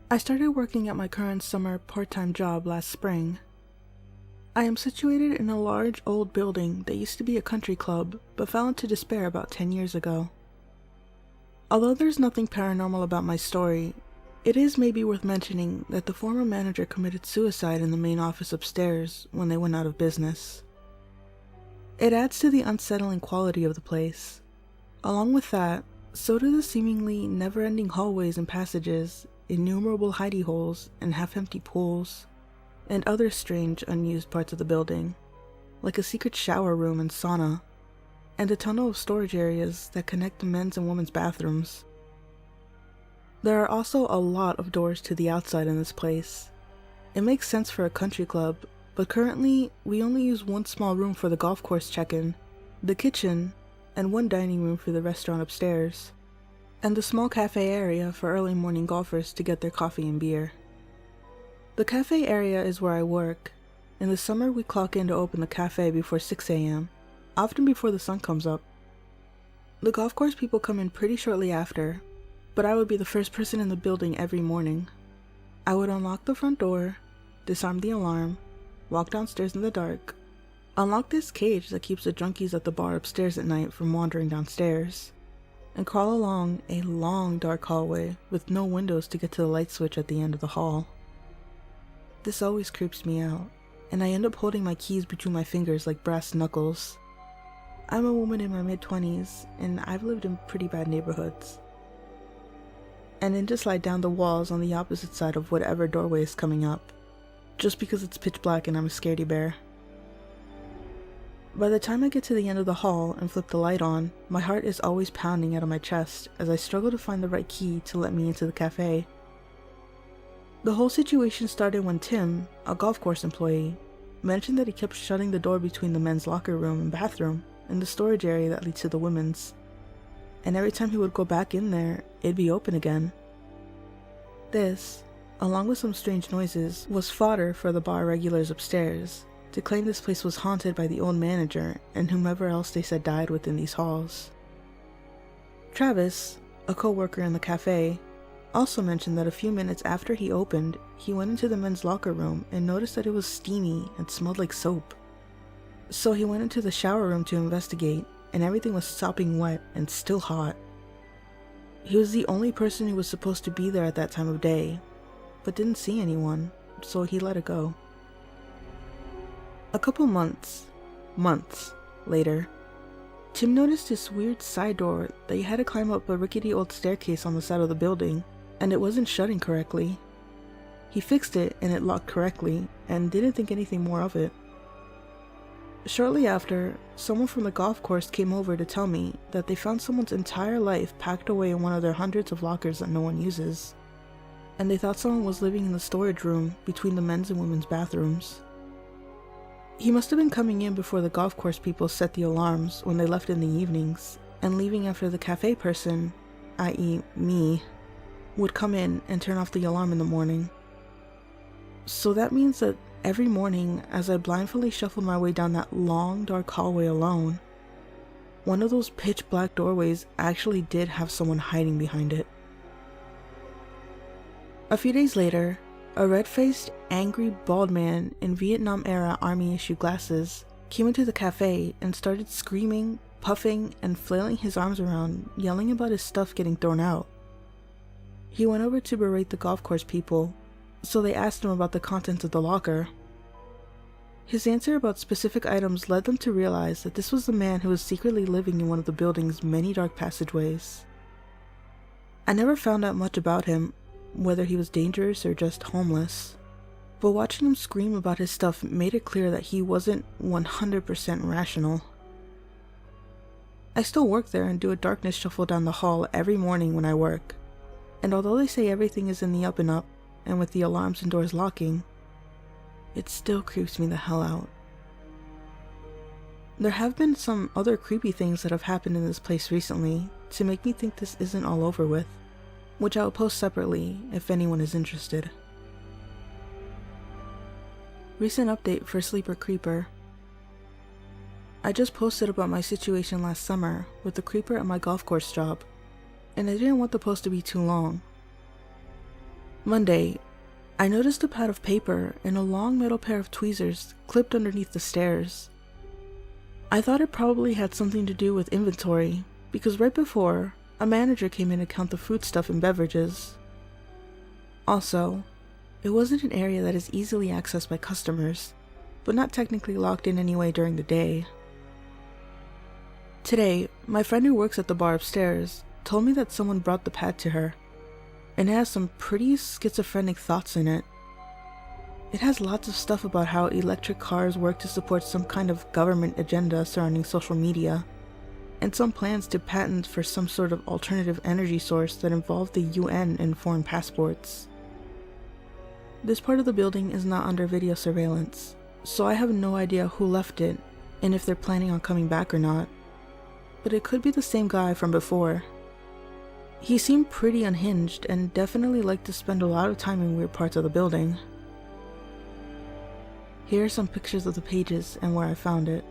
I started working at my current summer part-time job last spring. I am situated in a large old building that used to be a country club but fell into despair about 10 years ago. Although there's nothing paranormal about my story, it is maybe worth mentioning that the former manager committed suicide in the main office upstairs when they went out of business. It adds to the unsettling quality of the place. Along with that, so do the seemingly never-ending hallways and passages, innumerable hidey holes and half-empty pools, and other strange unused parts of the building, like a secret shower room and sauna, and a tunnel of storage areas that connect the men's and women's bathrooms. There are also a lot of doors to the outside in this place. It makes sense for a country club, but currently we only use one small room for the golf course check-in, the kitchen, and one dining room for the restaurant upstairs, and the small cafe area for early morning golfers to get their coffee and beer. The cafe area is where I work. In the summer we clock in to open the cafe before 6 a.m., often before the sun comes up. The golf course people come in pretty shortly after, but I would be the first person in the building every morning. I would unlock the front door, disarm the alarm, walk downstairs in the dark, unlock this cage that keeps the junkies at the bar upstairs at night from wandering downstairs, and crawl along a long dark hallway with no windows to get to the light switch at the end of the hall. This always creeps me out, and I end up holding my keys between my fingers like brass knuckles. I'm a woman in my mid-20s, and I've lived in pretty bad neighborhoods. And then just slide down the walls on the opposite side of whatever doorway is coming up, just because it's pitch black and I'm a scaredy bear. By the time I get to the end of the hall and flip the light on, my heart is always pounding out of my chest as I struggle to find the right key to let me into the cafe. The whole situation started when Tim, a golf course employee, mentioned that he kept shutting the door between the men's locker room and bathroom and the storage area that leads to the women's. And every time he would go back in there, it'd be open again. This, along with some strange noises, was fodder for the bar regulars upstairs to claim this place was haunted by the old manager and whomever else they said died within these halls. Travis, a co-worker in the cafe, also mentioned that a few minutes after he opened, he went into the men's locker room and noticed that it was steamy and smelled like soap. So he went into the shower room to investigate, and everything was sopping wet and still hot. He was the only person who was supposed to be there at that time of day, but didn't see anyone, so he let it go. A couple months later, Tim noticed this weird side door that he had to climb up a rickety old staircase on the side of the building, and it wasn't shutting correctly. He fixed it and it locked correctly, and didn't think anything more of it. Shortly after, someone from the golf course came over to tell me that they found someone's entire life packed away in one of their hundreds of lockers that no one uses, and they thought someone was living in the storage room between the men's and women's bathrooms. He must have been coming in before the golf course people set the alarms when they left in the evenings, and leaving after the cafe person, i.e. me, would come in and turn off the alarm in the morning. So that means that every morning, as I blindly shuffled my way down that long, dark hallway alone, one of those pitch black doorways actually did have someone hiding behind it. A few days later, a red-faced, angry, bald man in Vietnam-era Army-issue glasses came into the cafe and started screaming, puffing, and flailing his arms around, yelling about his stuff getting thrown out. He went over to berate the golf course people, so they asked him about the contents of the locker. His answer about specific items led them to realize that this was the man who was secretly living in one of the building's many dark passageways. I never found out much about him, whether he was dangerous or just homeless, but watching him scream about his stuff made it clear that he wasn't 100% rational. I still work there and do a darkness shuffle down the hall every morning when I work, and although they say everything is in the up and up, and with the alarms and doors locking, it still creeps me the hell out. There have been some other creepy things that have happened in this place recently to make me think this isn't all over with, which I will post separately if anyone is interested. Recent update for Sleeper Creeper. I just posted about my situation last summer with the creeper at my golf course job, and I didn't want the post to be too long. Monday, I noticed a pad of paper and a long metal pair of tweezers clipped underneath the stairs. I thought it probably had something to do with inventory, because right before, a manager came in to count the foodstuff and beverages. Also, it wasn't an area that is easily accessed by customers, but not technically locked in anyway during the day. Today, my friend who works at the bar upstairs told me that someone brought the pad to her, and it has some pretty schizophrenic thoughts in it. It has lots of stuff about how electric cars work to support some kind of government agenda surrounding social media, and some plans to patent for some sort of alternative energy source that involved the UN and foreign passports. This part of the building is not under video surveillance, so I have no idea who left it and if they're planning on coming back or not, but it could be the same guy from before. He seemed pretty unhinged and definitely liked to spend a lot of time in weird parts of the building. Here are some pictures of the pages and where I found it.